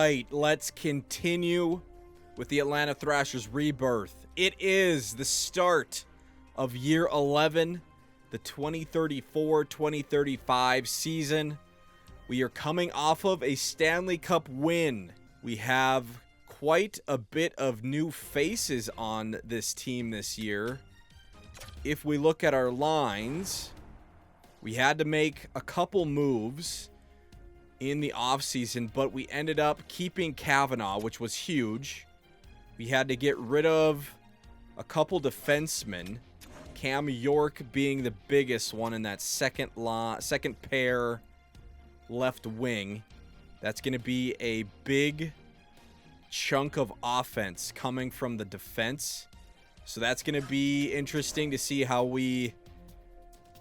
right, let's continue with the Atlanta Thrashers Rebirth. It is the start of year 11, the 2034-2035 season. We are coming off of a Stanley Cup win. We have quite a bit of new faces on this team this year. If we look at our lines, we had to make a couple moves in the offseason, but we ended up keeping Kavanaugh, which was huge. We had to get rid of a couple defensemen, Cam York being the biggest one in that second pair left wing. That's going to be a big chunk of offense coming from the defense. So that's going to be interesting to see how we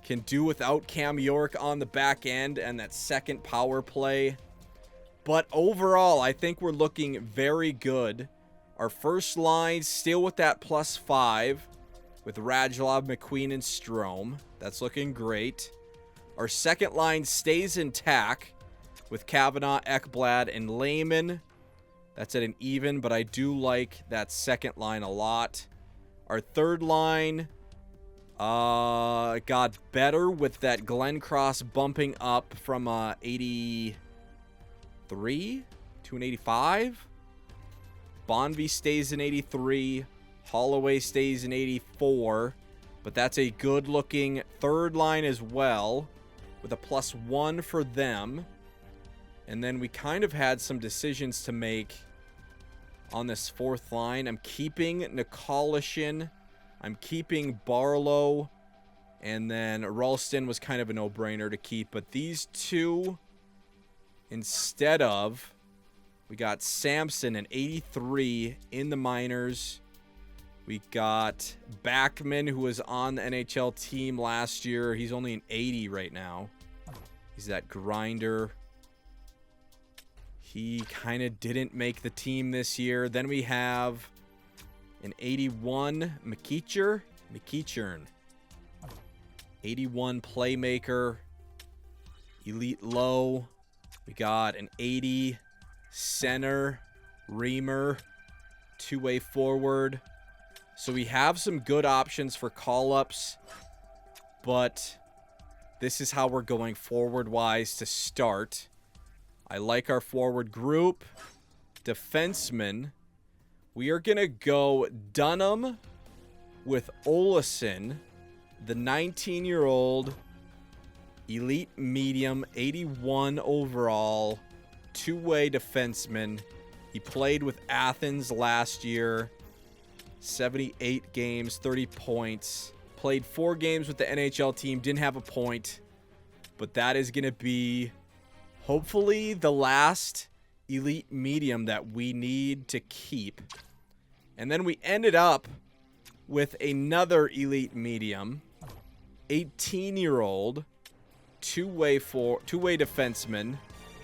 can do without Cam York on the back end and that second power play. But overall, I think we're looking very good. Our first line still with that +5 with Radulov, McQueen, and Strome. That's looking great. Our second line stays intact with Kavanaugh, Ekblad, and Lehman. That's at an even, but I do like that second line a lot. Our third line got better with that Glenn Cross bumping up from 83 to an 85. Bonvie stays in 83. Holloway stays in 84. But that's a good-looking third line as well, with a +1 for them. And then we kind of had some decisions to make on this fourth line. I'm keeping Nikolishin. I'm keeping Barlow. And then Ralston was kind of a no-brainer to keep. But these two, instead of, we got Samson in 83 in the minors. We got Backman, who was on the NHL team last year. He's only an 80 right now. He's that grinder. He kind of didn't make the team this year. Then we have an 81 McEachern. 81 playmaker. Elite low. We got an 80 center. Reamer. Two-way forward. So we have some good options for call-ups. But this is how we're going forward-wise to start. I like our forward group. Defensemen. We are going to go Dunham with Olesen, the 19-year-old elite medium, 81 overall, two-way defenseman. He played with Athens last year, 78 games, 30 points. Played 4 games with the NHL team, didn't have a point. But that is going to be hopefully the last elite medium that we need to keep. And then we ended up with another elite medium, 18-year-old, two-way defenseman.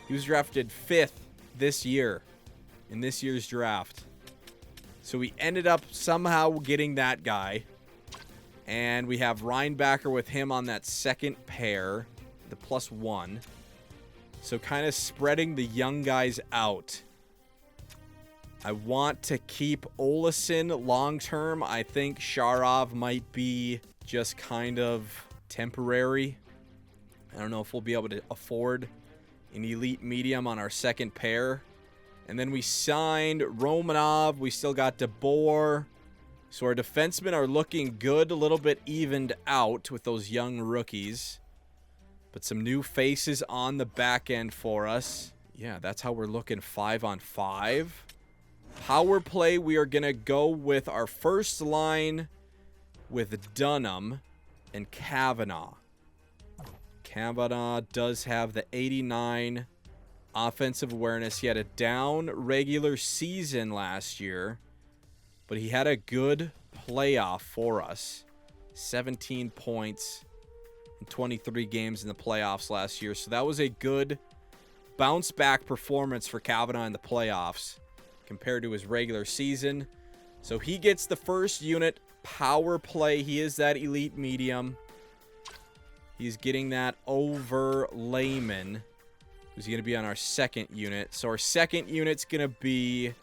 He was drafted 5th this year in this year's draft. So we ended up somehow getting that guy. And we have Reinbacher with him on that second pair, the +1. So kind of spreading the young guys out. I want to keep Olesen long-term. I think Sharov might be just kind of temporary. I don't know if we'll be able to afford an elite medium on our second pair. And then we signed Romanov. We still got DeBoer. So our defensemen are looking good, a little bit evened out with those young rookies. But some new faces on the back end for us. Yeah, that's how we're looking 5-on-5. Power play, we are going to go with our first line with Dunham and Kavanaugh. Kavanaugh does have the 89 offensive awareness. He had a down regular season last year, but he had a good playoff for us. 17 points in 23 games in the playoffs last year. So that was a good bounce back performance for Kavanaugh in the playoffs compared to his regular season. So he gets the first unit power play. He is that elite medium. He's getting that over Lehman. who's going to be on our second unit. So our second unit's going to be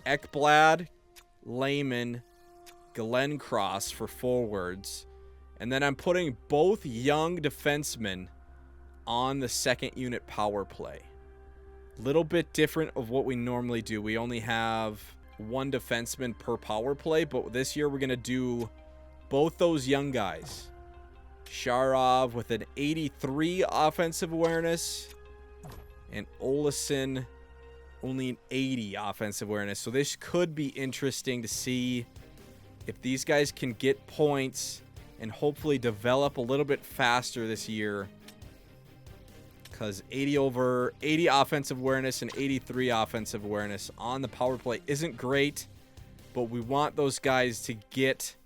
Ekblad, Lehman, Glencross for forwards. And then I'm putting both young defensemen on the second unit power play. Little bit different of what we normally do. We only have one defenseman per power play, but this year we're going to do both those young guys. Sharov with an 83 offensive awareness, and Olesen only an 80 offensive awareness. So this could be interesting to see if these guys can get points and hopefully develop a little bit faster this year. Because 80 offensive awareness and 83 offensive awareness on the power play isn't great, but we want those guys to get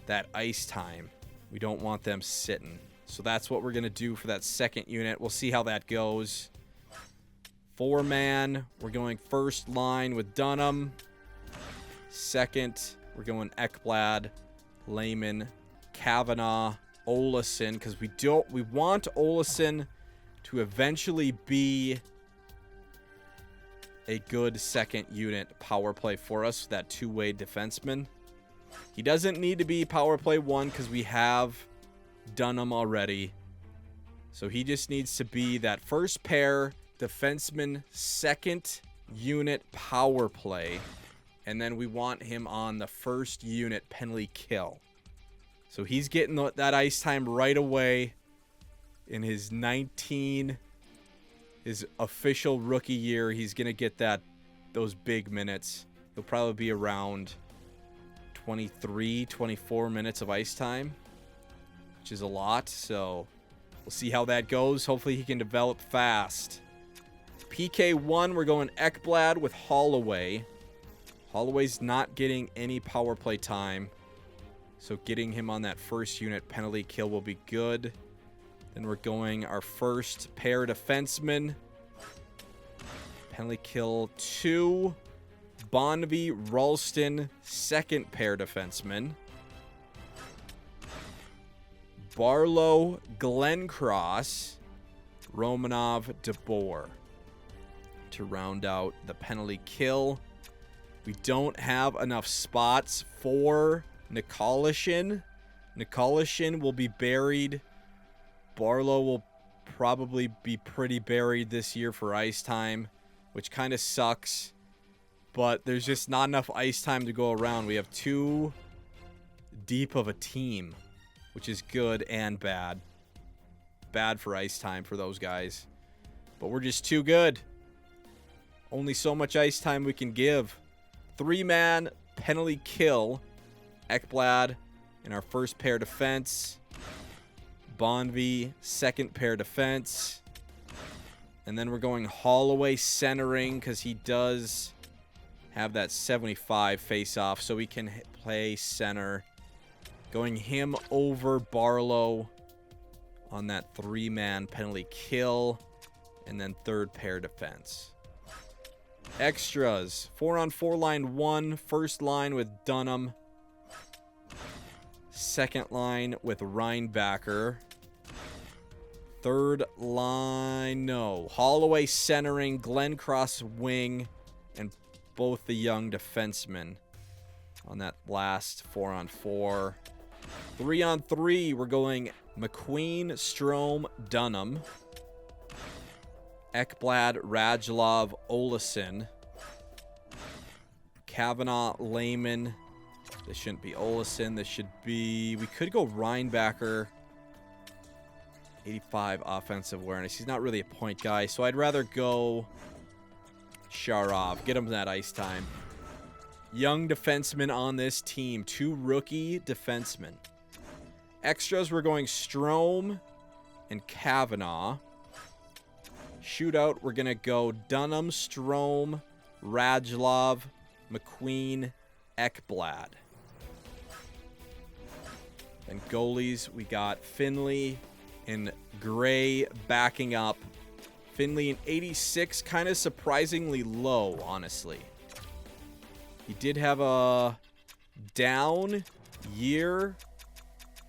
that ice time. We don't want them sitting. So that's what we're going to do for that second unit. We'll see how that goes. 4-man, we're going first line with Dunham. Second, we're going Ekblad, Lehman, Kavanaugh, Olesen, because we want Olesen to eventually be a good second unit power play for us, that two-way defenseman. He doesn't need to be power play 1 because we have Dunham already. So he just needs to be that first pair defenseman second unit power play. And then we want him on the first unit penalty kill. So he's getting that ice time right away in his his official rookie year. He's going to get those big minutes. He'll probably be around 23, 24 minutes of ice time, which is a lot. So we'll see how that goes. Hopefully he can develop fast. PK1, we're going Ekblad with Holloway. Holloway's not getting any power play time, so getting him on that first unit penalty kill will be good. Then we're going our first pair defenseman. Penalty kill 2. Bonvy, Ralston, second pair defenseman. Barlow, Glencross, Romanov, DeBoer to round out the penalty kill. We don't have enough spots for Nikolishin. Nikolishin will be buried. Barlow will probably be pretty buried this year for ice time, which kind of sucks. But there's just not enough ice time to go around. We have too deep of a team, which is good and bad. Bad for ice time for those guys. But we're just too good. Only so much ice time we can give. 3-man penalty kill. Ekblad in our first pair defense. Bonvy, second pair defense. And then we're going Holloway centering because he does have that 75 face-off, so we can play center. Going him over Barlow on that 3-man penalty kill. And then third pair defense. Extras. 4-on-4 line 1. First line with Dunham. Second line with Reinbacher. Third line, no. Holloway centering, Glencross wing, and both the young defensemen on that last 4-on-4. 3-on-3, we're going McQueen, Strome, Dunham. Ekblad, Radulov, Olesen. Kavanaugh, Lehman. This shouldn't be Olesen. This should be... We could go Reinbacher. 85 offensive awareness. He's not really a point guy, so I'd rather go Sharov. Get him that ice time. Young defensemen on this team. 2 rookie defensemen. Extras, we're going Strome and Kavanaugh. Shootout, we're going to go Dunham, Strome, Radulov, McQueen, Ekblad. Then goalies, we got Finley and Gray backing up. Finley in 86, kind of surprisingly low, honestly. He did have a down year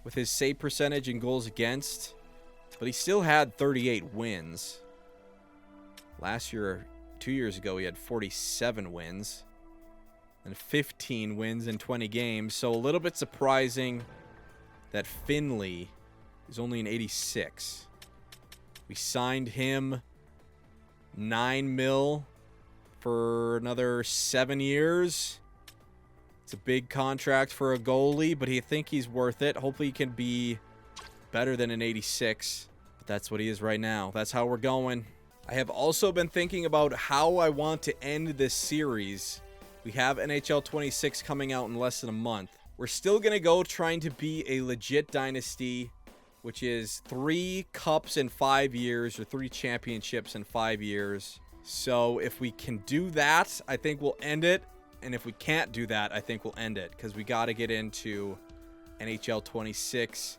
with his save percentage and goals against, but he still had 38 wins. Last year, 2 years ago, he had 47 wins and 15 wins in 20 games. So a little bit surprising that Finley is only an 86. We signed him $9 million for another 7 years. It's a big contract for a goalie, but I think he's worth it. Hopefully he can be better than an 86. But that's what he is right now. That's how we're going. I have also been thinking about how I want to end this series. We have NHL 26 coming out in less than a month. We're still going to go trying to be a legit dynasty, which is 3 cups in 5 years or 3 championships in 5 years. So if we can do that, I think we'll end it. And if we can't do that, I think we'll end it, because we got to get into NHL 26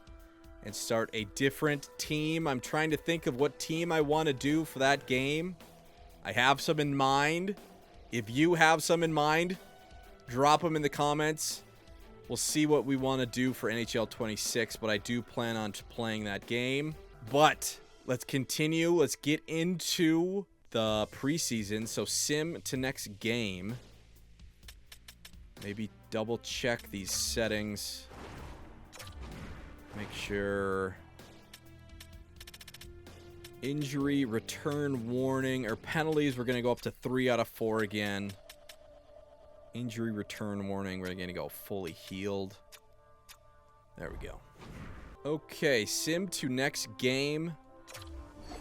and start a different team. I'm trying to think of what team I want to do for that game. I have some in mind. If you have some in mind, drop them in the comments. We'll see what we want to do for NHL 26, but I do plan on playing that game. But let's continue. Let's get into the preseason. So sim to next game. Maybe double check these settings. Make sure injury, return warning, or penalties. We're going to go up to 3 out of 4 again. Injury, return warning. We're going to go fully healed. There we go. Okay, sim to next game.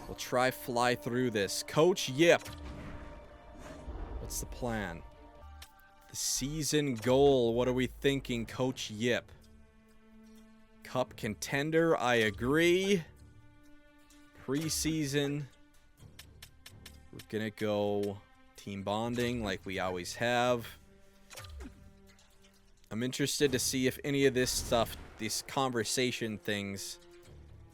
We'll try fly through this. Coach Yip. What's the plan? The season goal. What are we thinking, Coach Yip? Cup contender, I agree. Preseason. We're going to go team bonding like we always have. I'm interested to see if any of this stuff, these conversation things,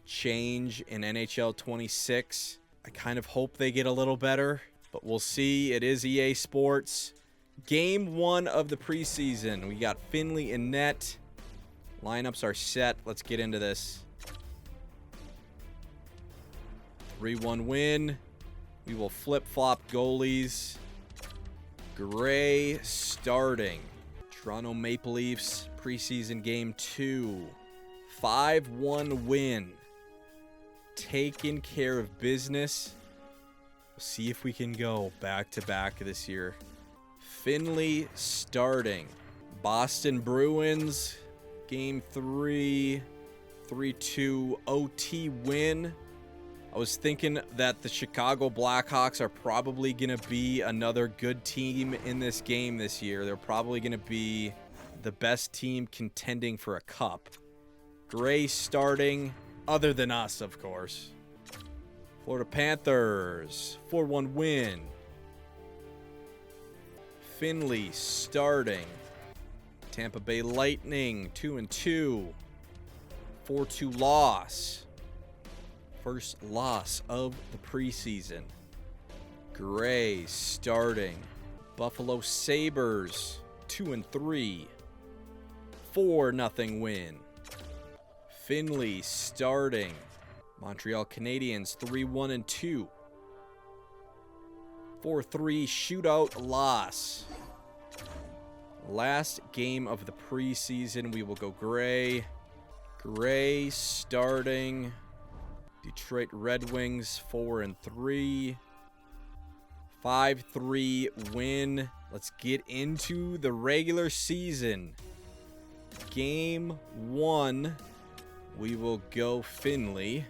change in NHL 26. I kind of hope they get a little better, but we'll see. It is EA Sports. Game 1 of the preseason. We got Finley in net. Lineups are set. Let's get into this. 3-1 win. We will flip-flop goalies. Gray starting. Toronto Maple Leafs preseason game 2. 5-1 win. Taking care of business. We'll see if we can go back-to-back this year. Finley starting. Boston Bruins, game 3, 3-2 OT win. I was thinking that the Chicago Blackhawks are probably going to be another good team in this game this year. They're probably going to be the best team contending for a cup. Gray starting, other than us, of course. Florida Panthers, 4-1 win. Finley starting. Tampa Bay Lightning, 2-2. 4-2 loss. First loss of the preseason. Gray starting. Buffalo Sabres, 2-3. 4-0 win. Finley starting. Montreal Canadiens, 3-1-2. 4-3 shootout loss. Last game of the preseason, we will go Gray. Gray starting. Detroit Red Wings, 4-3. 5-3 win. Let's get into the regular season. Game 1, we will go Finley.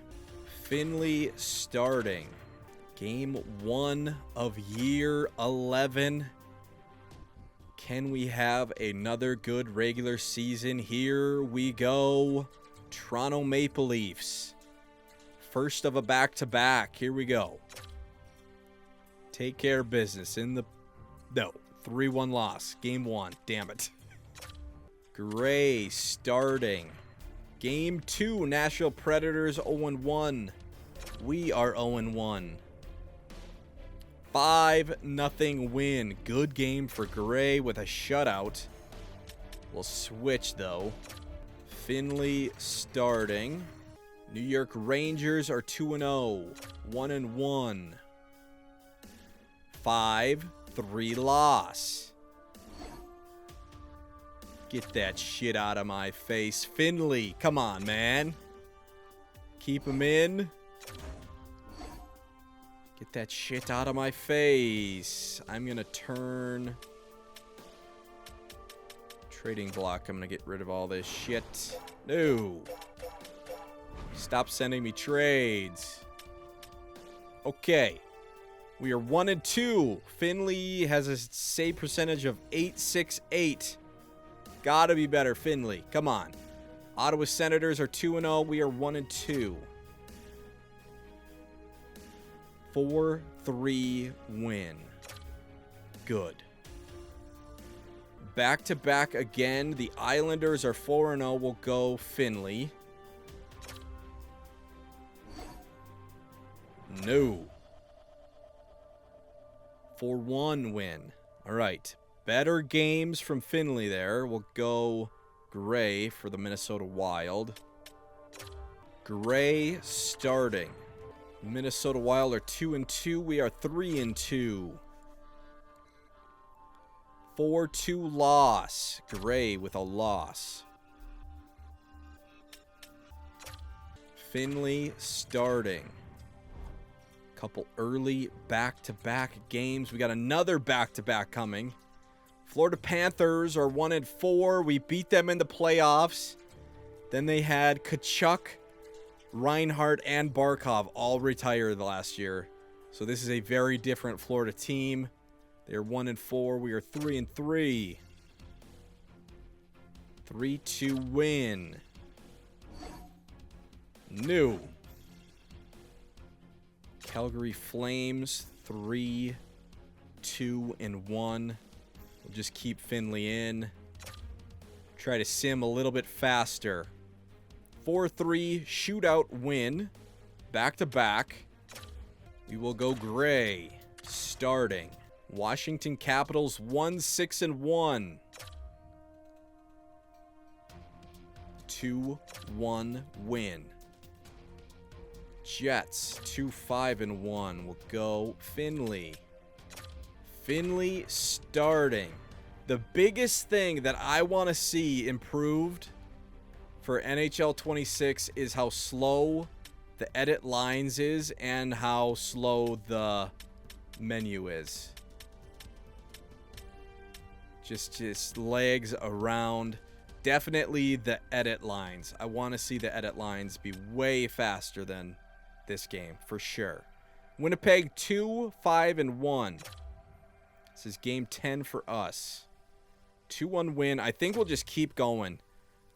Finley starting. Game 1 of year 11. Can we have another good regular season? Here we go. Toronto Maple Leafs. First of a back-to-back. Here we go. Take care of business in the... No. 3-1 loss. Game 1. Damn it. Gray starting. Game 2. Nashville Predators 0-1. We are 0-1. 5-0 win. Good game for Gray with a shutout. We'll switch, though. Finley starting. New York Rangers are 2-0. 1-1. 5-3 loss. Get that shit out of my face. Finley, come on, man. Keep him in. Get that shit out of my face. I'm going to turn... Trading block. I'm going to get rid of all this shit. No. Stop sending me trades. Okay. We are 1-2. Finley has a save percentage of .868. Gotta be better, Finley. Come on. Ottawa Senators are 2-0. We are 1-2. 4-3 win. Good. Back-to-back again. The Islanders are 4-0. We'll go Finley. No. 4-1 win. All right. Better games from Finley there. We'll go Gray for the Minnesota Wild. Gray starting. Minnesota Wild are 2-2. We are 3-2. 4-2 loss. Gray with a loss. Finley starting. Couple early back-to-back games. We got another back-to-back coming. Florida Panthers are 1-4. We beat them in the playoffs. Then they had Tkachuk, Reinhart, and Barkov all retired last year. So this is a very different Florida team. They're 1-4. We are 3-3. 3-2 win. New. Calgary Flames 3-2-1. We'll just keep Finley in. Try to sim a little bit faster. 4-3 shootout win. Back-to-back. We will go Gray. Starting. Washington Capitals 1-6-1. 2-1 win. Jets 2-5-1. We'll go Finley. Finley starting. The biggest thing that I want to see improved for NHL 26 is how slow the edit lines is and how slow the menu is. Just legs around. Definitely the edit lines. I want to see the edit lines be way faster than this game, for sure. Winnipeg 2-5-1. This is game 10 for us. 2-1 win. I think we'll just keep going.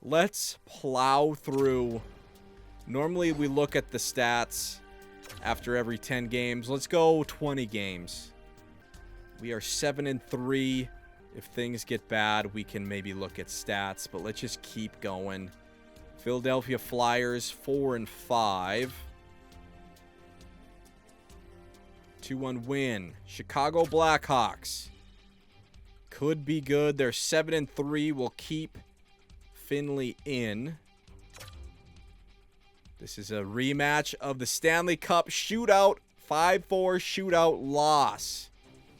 Let's plow through. Normally we look at the stats after every 10 games. Let's go 20 games. We are 7-3. If things get bad, we can maybe look at stats, but let's just keep going. Philadelphia Flyers 4-5. 2-1 win. Chicago Blackhawks. Could be good. They're 7-3. We'll keep Finley in. This is a rematch of the Stanley Cup shootout. 5-4 shootout loss.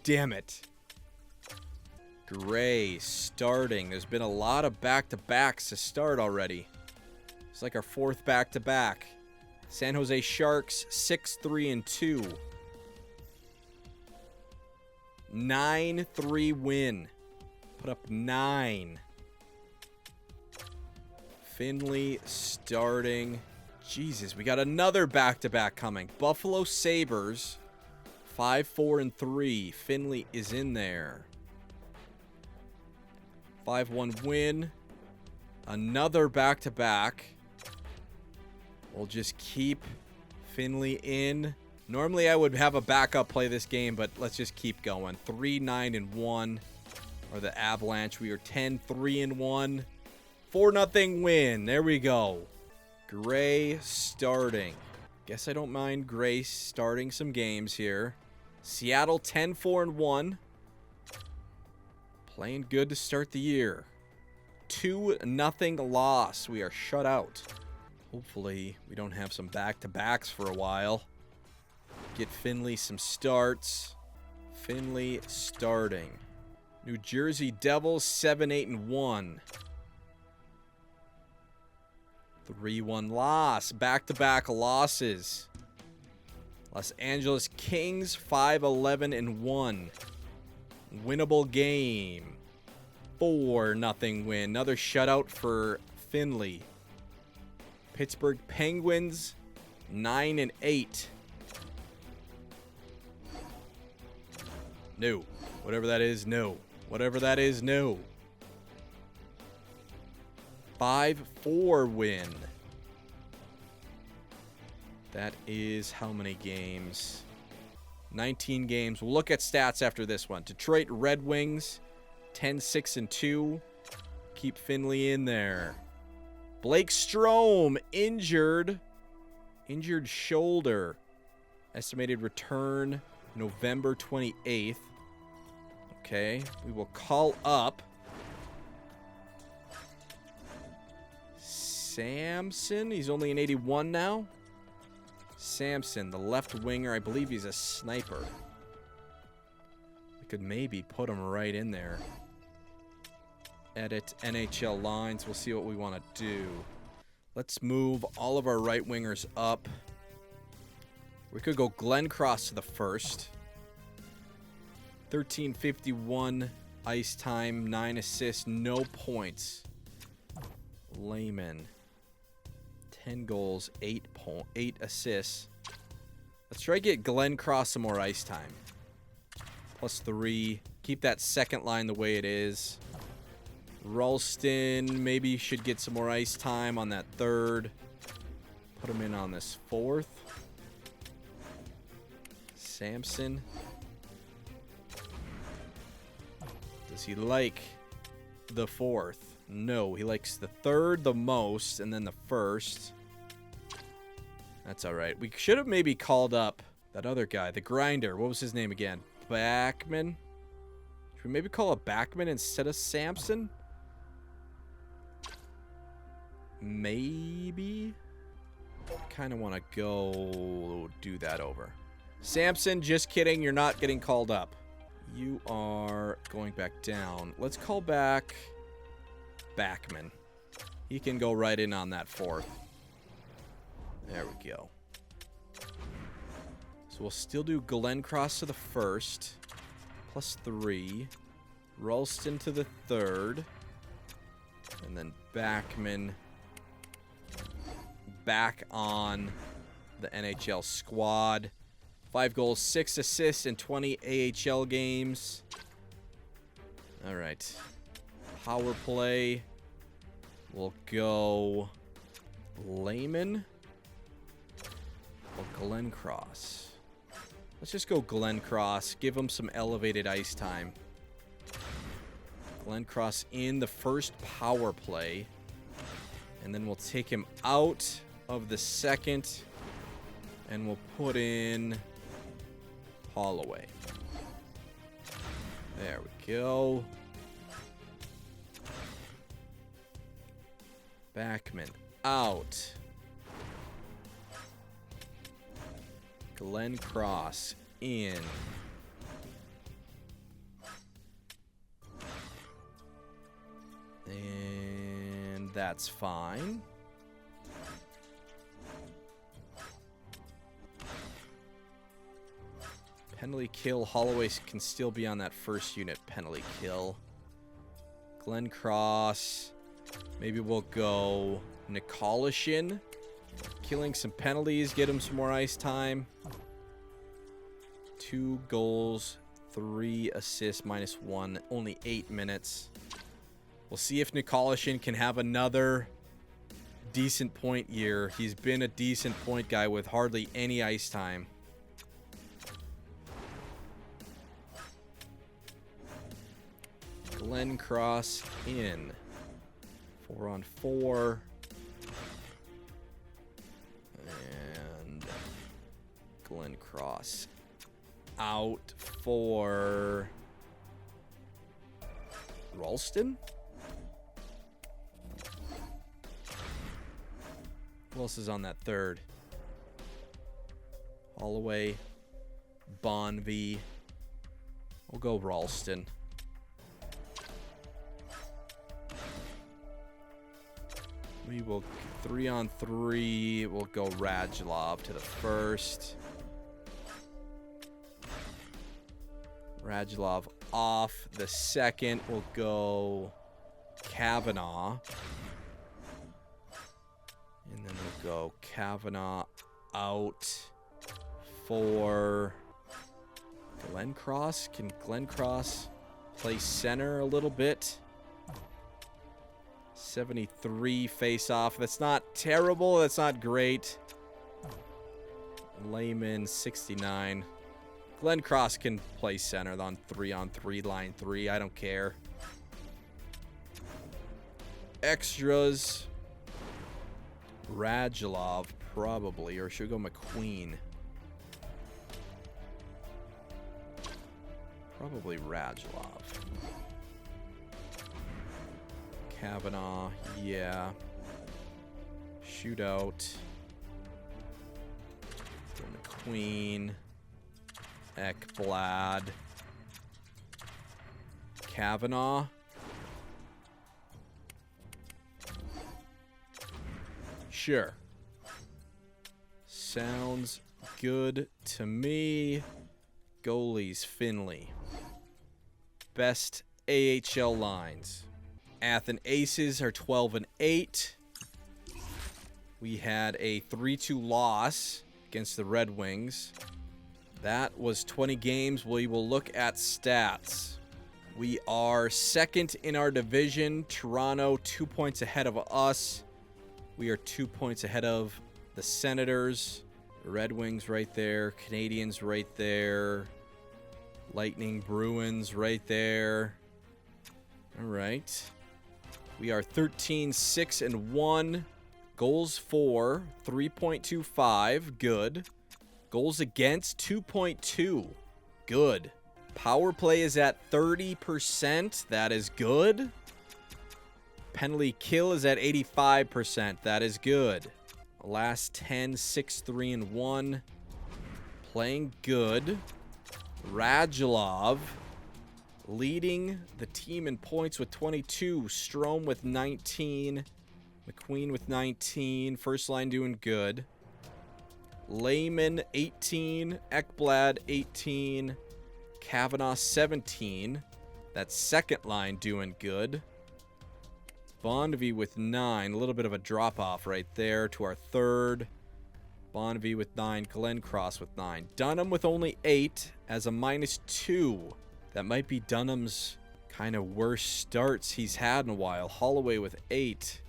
Damn it. Gray starting. There's been a lot of back-to-backs to start already. It's like our fourth back-to-back. San Jose Sharks 6-3-2. 9-3 win. Put up 9. Finley starting. Jesus, we got another back-to-back coming. Buffalo Sabres 5-4-3. Finley is in there. 5-1 win. Another back-to-back. We'll just keep Finley in. Normally I would have a backup play this game, but let's just keep going. 3-9-1 are the Avalanche. We are 10-3-1. 4-0 win. There we go. Gray starting. Guess I don't mind Gray starting some games here. Seattle 10-4-1. Playing good to start the year. 2-0 loss. We are shut out. Hopefully we don't have some back-to-backs for a while. Get Finley some starts. Finley starting. New Jersey Devils 7-8-1. 3-1 loss. Back-to-back losses. Los Angeles Kings 5-11-1. Winnable game. 4-0 win. Another shutout for Finley. Pittsburgh Penguins 9-8. No. Whatever that is, no. Whatever that is, no. 5-4 win. That is how many games? 19 games. We'll look at stats after this one. Detroit Red Wings 10-6-2. Keep Finley in there. Blake Strome injured. Injured shoulder. Estimated return November 28th. Okay, we will call up Samson. He's only an 81 now. Samson, the left winger. I believe he's a sniper. We could maybe put him right in there. Edit NHL lines. We'll see what we want to do. Let's move all of our right wingers up. We could go Glenn Cross to the first. 1351 ice time, 9 assists, no points. Layman, 10 goals, 8 assists. Let's try to get Glenn Cross some more ice time. +3. Keep that second line the way it is. Ralston maybe should get some more ice time on that third. Put him in on this fourth. Samson. Does he like the fourth? No, he likes the third the most and then the first. That's all right. We should have maybe called up that other guy, the grinder. What was his name again? Backman? Should we maybe call up Backman instead of Samson? Maybe? Kind of want to go do that over. Samson, just kidding. You're not getting called up. You are going back down. Let's call back Backman. He can go right in on that fourth. There we go. So we'll still do Glenn Cross to the first. +3. Ralston to the third. And then Backman back on the NHL squad. 5 goals, 6 assists in 20 AHL games. All right. Power play. We'll go Layman or Glenn Cross. Let's just go Glenn Cross. Give him some elevated ice time. Glenn Cross in the first power play. And then we'll take him out of the second. And we'll put in Holloway. There we go. Backman out. Glenn Cross in. And that's fine. Penalty kill. Holloway can still be on that first unit penalty kill. Glenn Cross. Maybe we'll go Nikolashin. Killing some penalties. Get him some more ice time. 2 goals. 3 assists. -1. Only 8 minutes. We'll see if Nikolashin can have another decent point year. He's been a decent point guy with hardly any ice time. Glenn Cross in. 4-on-4. And Glenn Cross out for Ralston? Who else is on that third? Holloway, Bonvie, We'll go Ralston. We will 3-on-3. We'll go Radulov to the first. Radulov off. The second will go Kavanaugh. And then we'll go Kavanaugh out for Glencross. Can Glencross play center a little bit? 73 face-off. That's not terrible. That's not great. Layman, 69. Glencross can play center on 3-on-3, line 3. I don't care. Extras. Radulov, probably. Or should we go McQueen? Probably Radulov. Kavanaugh, yeah. Shootout. Go McQueen. Ekblad. Kavanaugh. Sure. Sounds good to me. Goalies, Finley. Best AHL lines. Athen Aces are 12-8. We had a 3-2 loss against the Red Wings. That was 20 games. We will look at stats. We are second in our division. Toronto, 2 points ahead of us. We are 2 points ahead of the Senators. Red Wings right there. Canadians right there. Lightning, Bruins right there. All right. We are 13-6-1. Goals for 3.25. Good. Goals against 2.2. Good. Power play is at 30%. That is good. Penalty kill is at 85%. That is good. Last 10, 6-3-1. Playing good. Radulov leading the team in points with 22. Strome with 19. McQueen with 19. First line doing good. Layman 18. Ekblad 18. Kavanaugh 17. That second line doing good. Bonvie with 9. A little bit of a drop-off right there to our third. Bonvie with 9. Glencross with 9. Dunham with only 8 as a -2. That might be Dunham's kind of worst starts he's had in a while. Holloway with 8.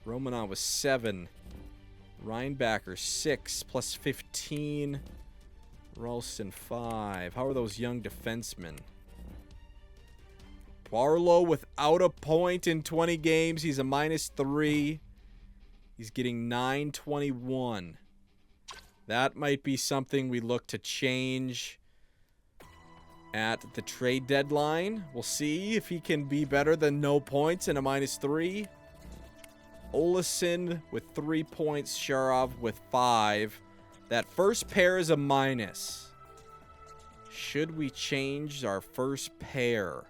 Romanov with 7. Reinbacher 6 plus 15. Ralston 5. How are those young defensemen? Barlow without a point in 20 games. He's a -3. He's getting 921. That might be something we look to change at the trade deadline. We'll see if he can be better than no points and a -3. Olesen with 3 points. Sharov with 5. That first pair is a minus. Should we change our first pair?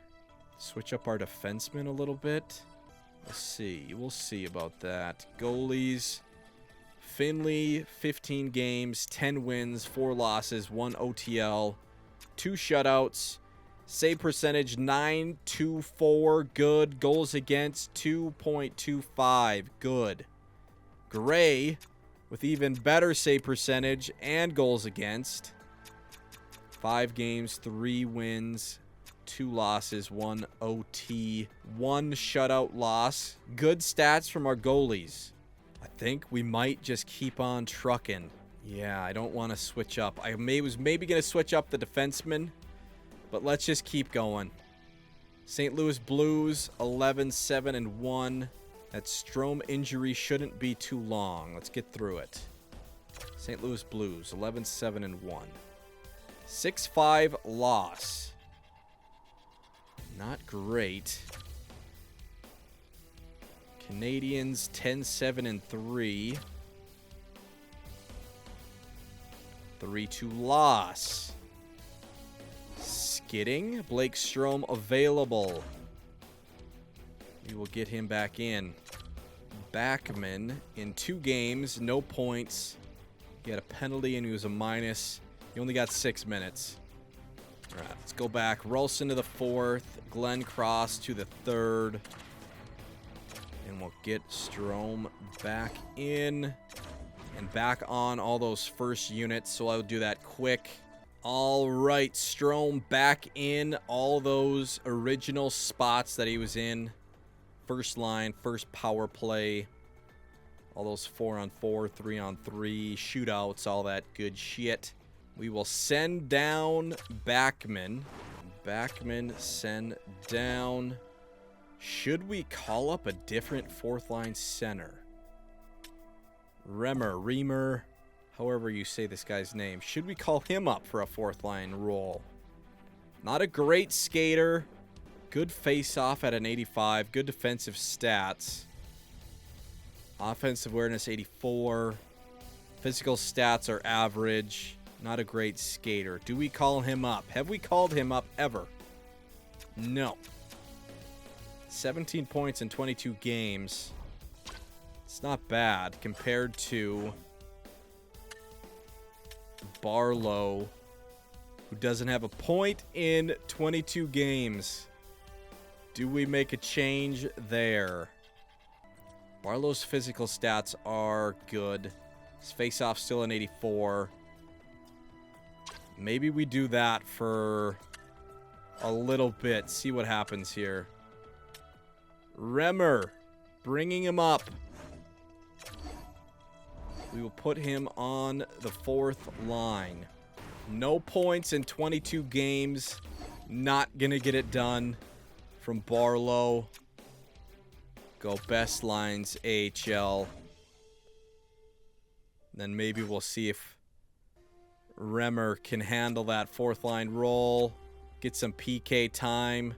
Switch up our defensemen a little bit? We'll see. We'll see about that. Goalies. Finley, 15 games, 10 wins, 4 losses, 1 OTL, 2 shutouts. Save percentage, 924. Good. Goals against, 2.25. Good. Gray, with even better save percentage and goals against. 5 games, 3 wins, 2 losses, 1 OT, 1 shutout loss. Good stats from our goalies. I think we might just keep on trucking. Yeah, I don't want to switch up. I was maybe going to switch up the defenseman, but let's just keep going. St. Louis Blues, 11-7-1. That Strome injury shouldn't be too long. Let's get through it. St. Louis Blues, 11-7-1. 6-5 loss. Not great. Canadians 10-7-3. 3-2 loss. getting Blake Strome available. We will get him back in. Backman in 2 games, no points. He had a penalty and he was a minus. He only got 6 minutes. All right, let's go back. Rolson to the 4th. Glenn Cross to the 3rd. And we'll get Strome back in and back on all those first units. So I'll do that quick. All right, Strome back in all those original spots that he was in. First line, first power play. All those 4-on-4, 3-on-3, shootouts, all that good shit. We will send down Backman. Backman send down. Should we call up a different 4th line center? Remer, however you say this guy's name. Should we call him up for a 4th line role? Not a great skater. Good face-off at an 85. Good defensive stats. Offensive awareness 84. Physical stats are average. Not a great skater. Do we call him up? Have we called him up ever? No. 17 points in 22 games. It's not bad compared to Barlow, who doesn't have a point in 22 games. Do we make a change there? Barlow's physical stats are good. His face-off still an 84. Maybe we do that for a little bit. See what happens here. Remer, bringing him up. We will put him on the 4th line. No points in 22 games. Not going to get it done from Barlow. Go best lines, AHL. Then maybe we'll see if Remer can handle that 4th line role. Get some PK time.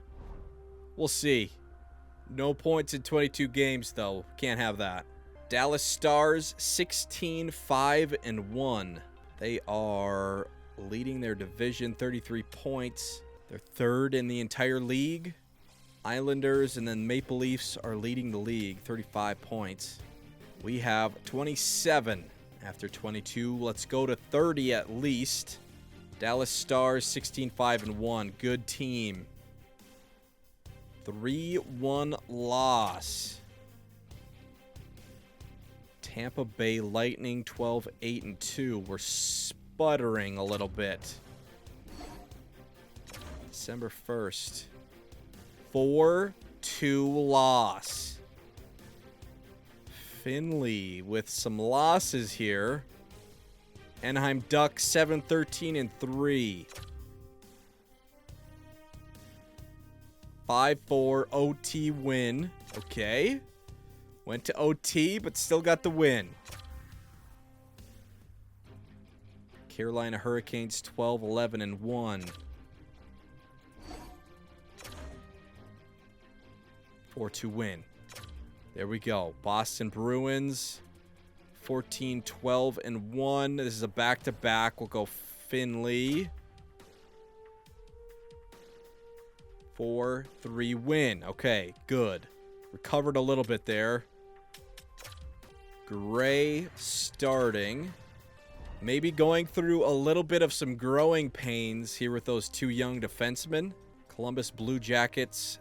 We'll see. No points in 22 games, though. Can't have that. Dallas Stars, 16-5-1. They are leading their division, 33 points. They're 3rd in the entire league. Islanders and then Maple Leafs are leading the league, 35 points. We have 27 after 22. Let's go to 30 at least. Dallas Stars, 16-5-1. Good team. 3-1 loss. Tampa Bay Lightning, 12-8-2. We're sputtering a little bit. December 1st. 4-2 loss. Finley with some losses here. Anaheim Ducks, 7-13-3. 5-4 OT win. Okay. Went to OT, but still got the win. Carolina Hurricanes, 12-11-1. 4-2 win. There we go. Boston Bruins, 14-12-1. This is a back-to-back. We'll go Finley. 4-3 win. Okay, good. Recovered a little bit there. Gray starting. Maybe going through a little bit of some growing pains here with those 2 young defensemen. Columbus Blue Jackets,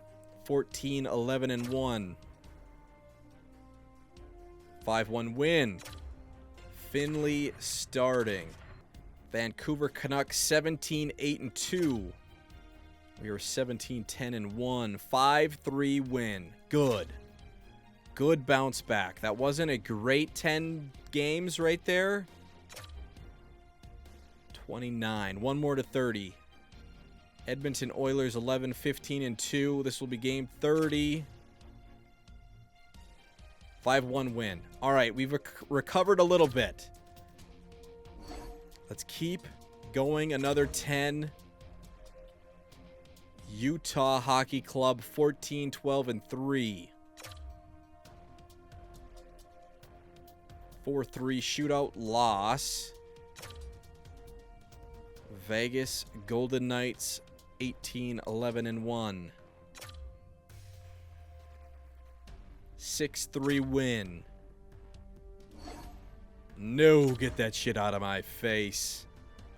14-11-1. 5-1 win. Finley starting. Vancouver Canucks, 17-8-2. We are 17-10-1. 5-3 win. Good. Good bounce back. That wasn't a great 10 games right there. 29. One more to 30. Edmonton Oilers, 11-15-2. This will be game 30. 5-1 win. All right, we've recovered a little bit. Let's keep going another 10. Utah Hockey Club, 14-12-3. 4-3 shootout loss. Vegas Golden Knights, 18, 11, and 1. 6-3 win. No, get that shit out of my face.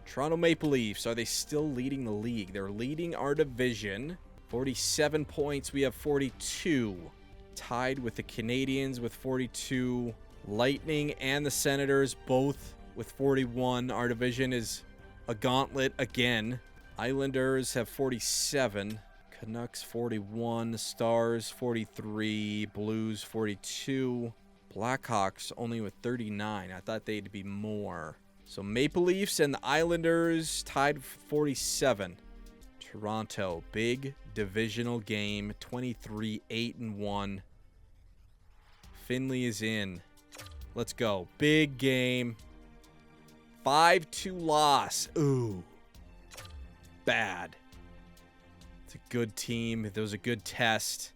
Toronto Maple Leafs, are they still leading the league? They're leading our division. 47 points, we have 42. Tied with the Canadiens with 42. Lightning and the Senators both with 41. Our division is a gauntlet again. Islanders have 47. Canucks 41. Stars 43. Blues 42. Blackhawks only with 39. I thought they'd be more. So Maple Leafs and the Islanders tied with 47. Toronto, big divisional game. 23, 8-1. Finley is in. Let's go. Big game. 5-2 loss. Ooh. Bad. It's a good team. It was a good test.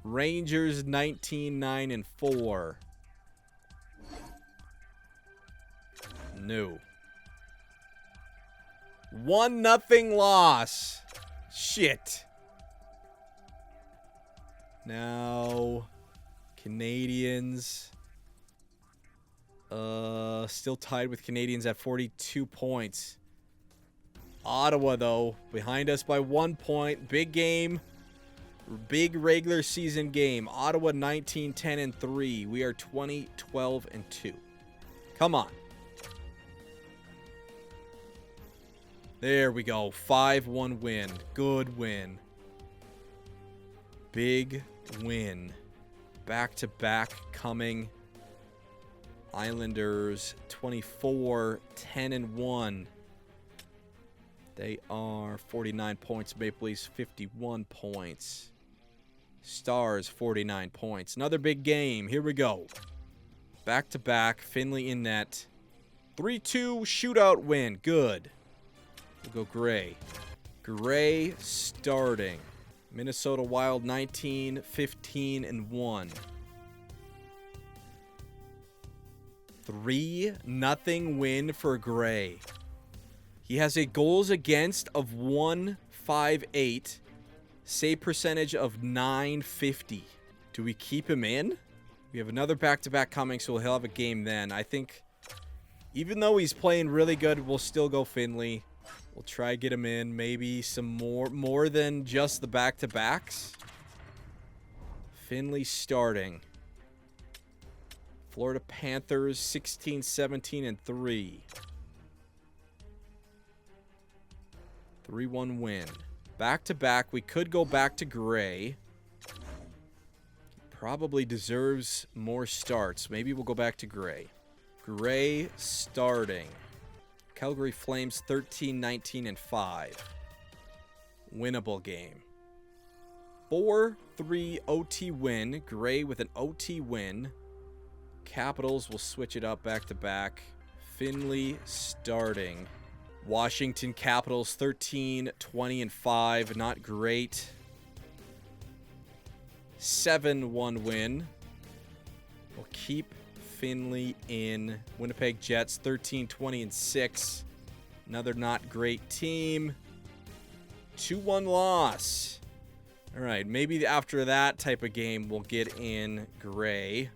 Rangers 19-9-4. No. 1-0 loss. Shit. Now, Canadiens. Still tied with Canadiens at 42 points. Ottawa, though, behind us by 1 point. Big game. Big regular season game. Ottawa 19-10-3. We are 20-12-2. Come on. There we go. 5-1 win. Good win. Big win. Back-to-back coming. Islanders 24-10-1. They are 49 points. Maple Leafs 51 points. Stars 49 points. Another big game. Here we go. Back-to-back. Finley in net. 3-2 shootout win. Good. We'll go Gray. Gray starting. Minnesota Wild 19-15-1. 3-0 win for Gray. He has a goals against of 158. Save percentage of 950. Do we keep him in? We have another back-to-back coming, so he'll have a game then. I think even though he's playing really good, we'll still go Finley. We'll try to get him in. Maybe some more than just the back-to-backs. Finley starting. Florida Panthers 16-17-3. 3-1 win. Back-to-back. We could go back to Gray. Probably deserves more starts. Maybe we'll go back to Gray. Gray starting. Calgary Flames 13-19-5. Winnable game. 4-3 OT win. Gray with an OT win. Capitals will switch it up back-to-back. Finley starting. Washington Capitals 13-20-5. Not great. 7-1 win. We'll keep Finley in. Winnipeg Jets 13-20-6. Another not great team. 2-1 loss. All right, maybe after that type of game, we'll get in Gray.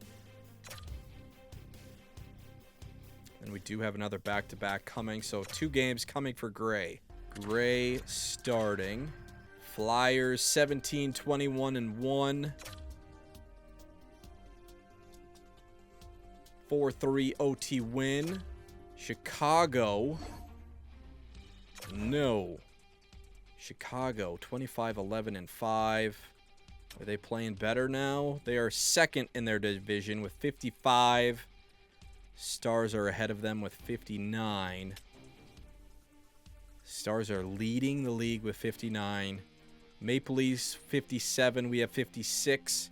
And we do have another back-to-back coming, so 2 games coming for Gray. Gray starting. Flyers 17-21-1. 4-3 OT win. Chicago. No. Chicago 25-11-5. Are they playing better now? They are second in their division with 55. Stars are ahead of them with 59. Stars are leading the league with 59. Maple Leafs 57. We have 56.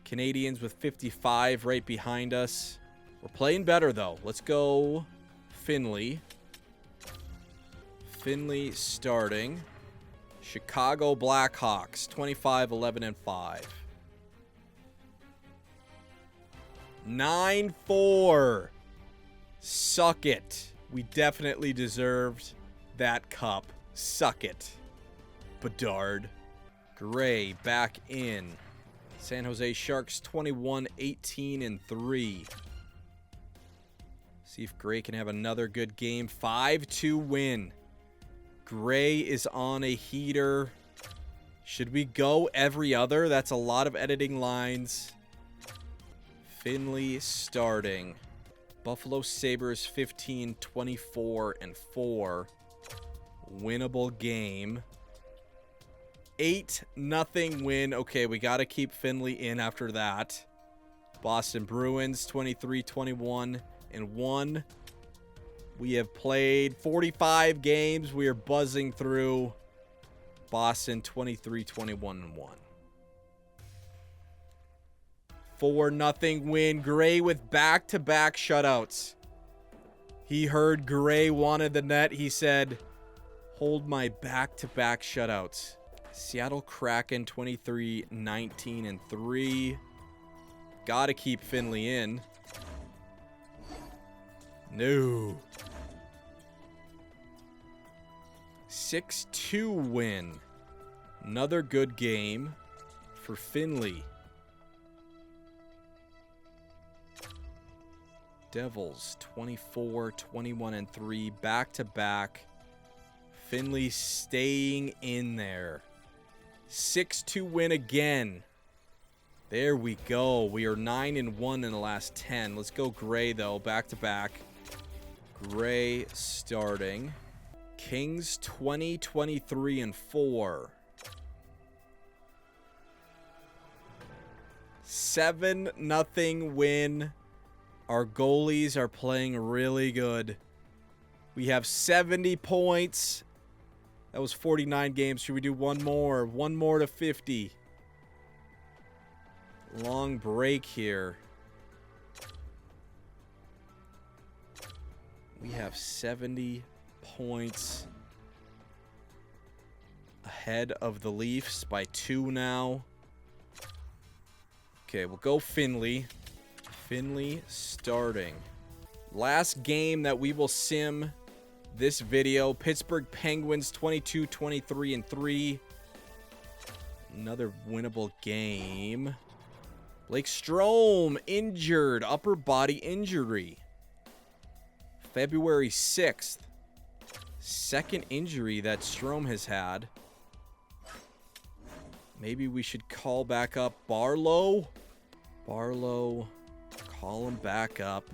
Canadiens with 55 right behind us. We're playing better, though. Let's go Finley. Finley starting. Chicago Blackhawks 25-11-5. 9-4. Suck it. We definitely deserved that cup. Suck it. Bedard. Gray back in. San Jose Sharks 21-18-3. See if Gray can have another good game. 5-2 win. Gray is on a heater. Should we go every other? That's a lot of editing lines. Finley starting. Buffalo Sabres 15-24-4. Winnable game. 8-0 win. Okay, we got to keep Finley in after that. Boston Bruins 23-21-1. We have played 45 games. We are buzzing through. Boston 23-21-1. 4-0 win. Gray with back-to-back shutouts. He heard Gray wanted the net. He said, hold my back-to-back shutouts. Seattle Kraken 23-19-3. Gotta keep Finley in. No. 6-2 win. Another good game for Finley. Devils 24-21-3. Back-to-back. Finley staying in there. 6-2 win again. There we go. We are 9-1 in the last 10. Let's go Gray, though. Back-to-back. Gray starting. Kings 20-23-4. 7-0 win. Our goalies are playing really good. We have 70 points. That was 49 games. Should we do one more? One more to 50. Long break here. We have 70 points ahead of the Leafs by 2 now. Okay, we'll go Finley. Finley starting. Last game that we will sim this video. Pittsburgh Penguins 22-23-3. Another winnable game. Blake Strome injured. Upper body injury. February 6th. Second injury that Strome has had. Maybe we should call back up Barlow. Barlow. Call him back up.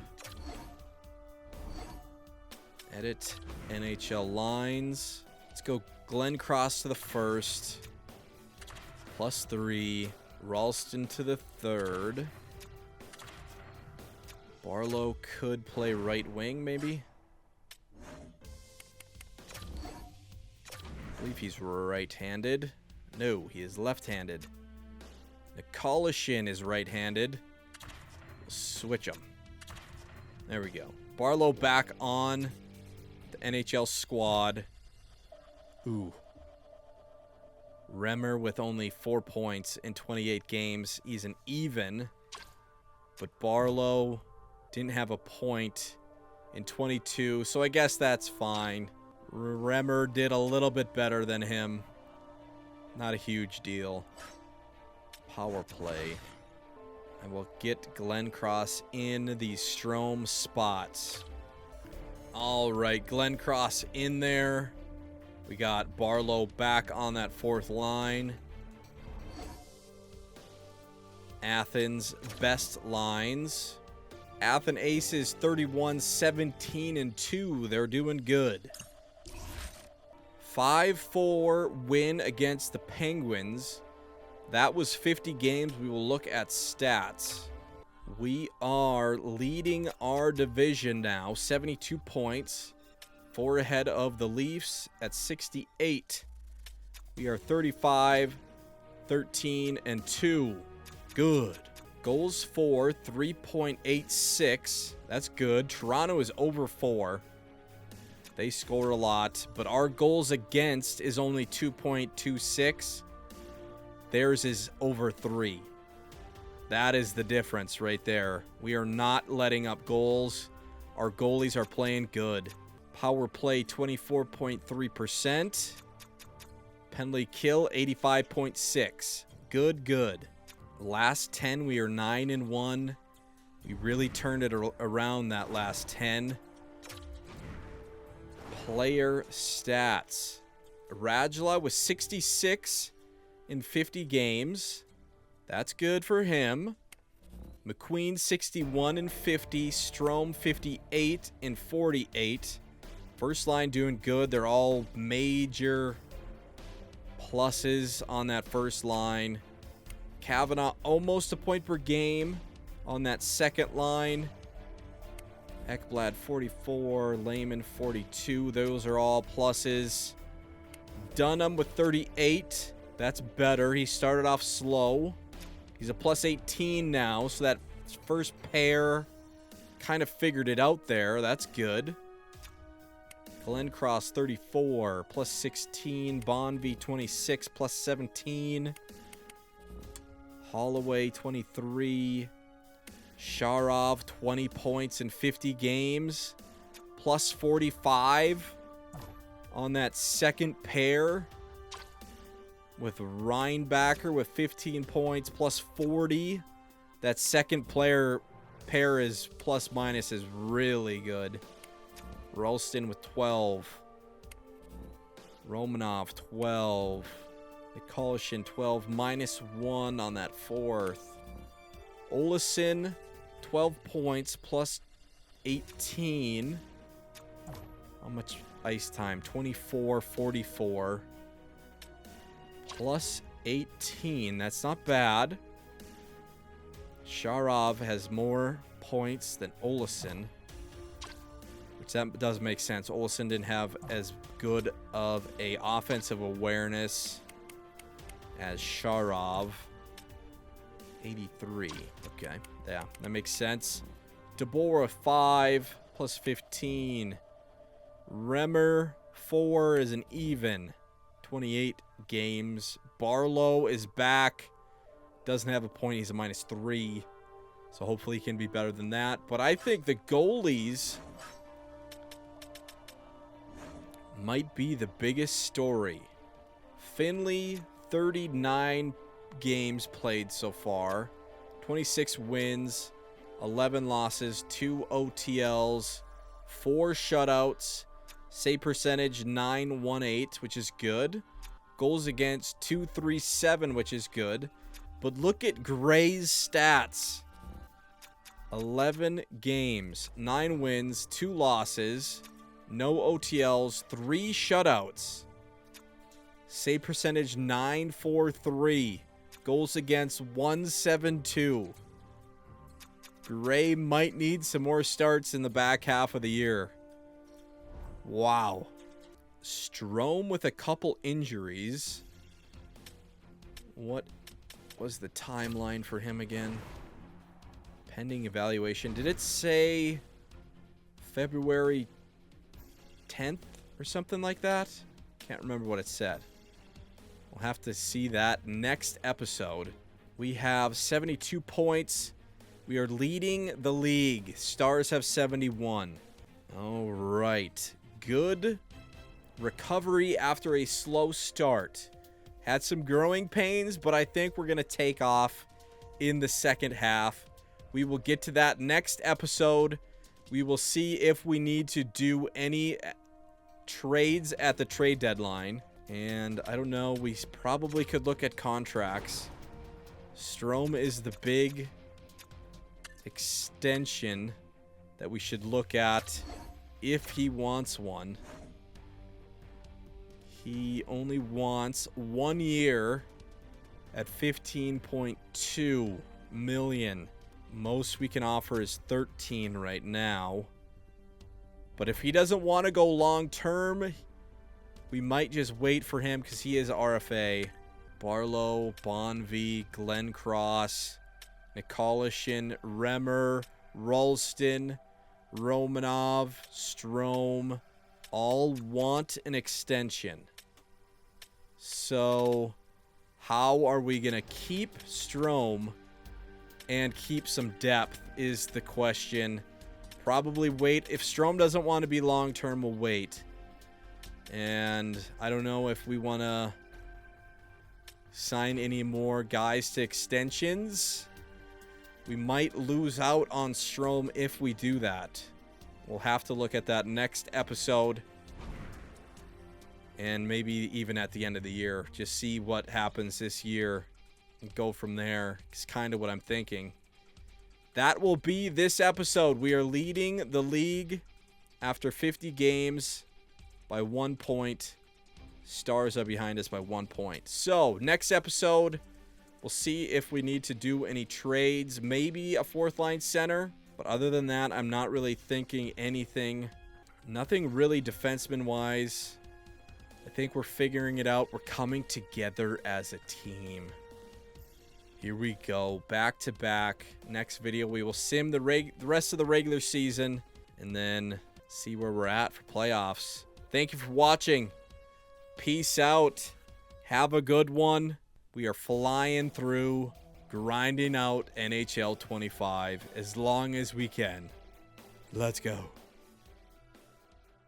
Edit NHL lines. Let's go Glenn Cross to the first. +3. Ralston to the third. Barlow could play right wing, maybe. I believe he's right-handed. No, he is left-handed. Nikolashin is right-handed. We'll switch him. There we go. Barlow back on the NHL squad. Ooh. Remmer with only 4 points in 28 games. He's an even. But Barlow didn't have a point in 22, so I guess that's fine. Remmer did a little bit better than him. Not a huge deal. Power play. And we'll get Glenn Cross in the Strome spots. All right, Glenn Cross in there. We got Barlow back on that fourth line. Athens best lines. Athens Aces 31-17-2. They're doing good. 5-4 win against the Penguins. That was 50 games. We will look at stats. We are leading our division now. 72 points. 4 ahead of the Leafs at 68. We are 35-13-2. Good. Goals for 3.86. That's good. Toronto is over 4. They score a lot, but our goals against is only 2.26. Theirs is over 3. That is the difference right there. We are not letting up goals. Our goalies are playing good. Power play 24.3%. Penalty kill, 85.6. Good, good. Last 10, we are 9-1. We really turned it around that last 10. Player stats. Radula was 66 in 50 games. That's good for him. McQueen 61 in 50. Strome 58 in 48. First line doing good. They're all major pluses on that first line. Kavanaugh almost a point per game on that second line. Ekblad 44, Lehman 42. Those are all pluses. Dunham with 38. That's better. He started off slow. He's a plus 18 now, so that first pair kind of figured it out there. That's good. Glenn Cross 34, plus 16. Bonvie 26, plus 17. Holloway 23. Sharov 20 points in 50 games, plus 45 on that second pair. With Reinbacher with 15 points, plus 40. That second pair is plus minus is really good. Ralston with 12. Romanov 12. Mikolashin 12, minus 1 on that fourth. Olesen 12 points, plus 18. How much ice time? 24, 44. Plus 18. That's not bad. Sharov has more points than Olesen, which that does make sense. Olesen didn't have as good of a offensive awareness as Sharov. 83. Okay. Yeah, that makes sense. DeBoer 5, plus 15. Remmer 4 is an even. 28 games. Barlow is back. Doesn't have a point. He's a minus 3. So hopefully he can be better than that. But I think the goalies might be the biggest story. Finley, 39 games played so far. 26 wins, 11 losses, 2 OTLs, 4 shutouts. Save percentage 918, which is good. Goals against 237, which is good. But look at Gray's stats. 11 games, 9 wins, 2 losses, no OTLs, 3 shutouts. Save percentage 943. Goals against 172. Gray might need some more starts in the back half of the year. Wow. Strome with a couple injuries. What was the timeline for him again? Pending evaluation. Did it say February 10th or something like that? Can't remember what it said. We'll have to see that next episode. We have 72 points. We are leading the league. Stars have 71. All right. Good recovery after a slow start. Had some growing pains, but I think we're going to take off in the second half. We will get to that next episode. We will see if we need to do any trades at the trade deadline. And I don't know, we probably could look at contracts. Strome is the big extension that we should look at if he wants one. He only wants 1 year at $15.2 million. Most we can offer is 13 right now. But if he doesn't want to go long term, we might just wait for him because he is RFA. Barlow, Bonvie, Glenn Cross, Mikolashin, Remmer, Ralston, Romanov, Strome, all want an extension. So, how are we going to keep Strome and keep some depth is the question. Probably wait. If Strome doesn't want to be long-term, we'll wait. And I don't know if we want to sign any more guys to extensions. We might lose out on Strome if we do that. We'll have to look at that next episode. And maybe even at the end of the year. Just see what happens this year and go from there. It's kind of what I'm thinking. That will be this episode. We are leading the league after 50 games by 1 point. Stars are behind us by 1 point. So, next episode, we'll see if we need to do any trades. Maybe a fourth line center. But other than that, I'm not really thinking anything. Nothing really defenseman-wise. I think we're figuring it out. We're coming together as a team. Here we go. Back to back. Next video, we will sim the rest of the regular season. And then see where we're at for playoffs. Thank you for watching. Peace out. Have a good one. We are flying through, grinding out NHL 25 as long as we can. Let's go.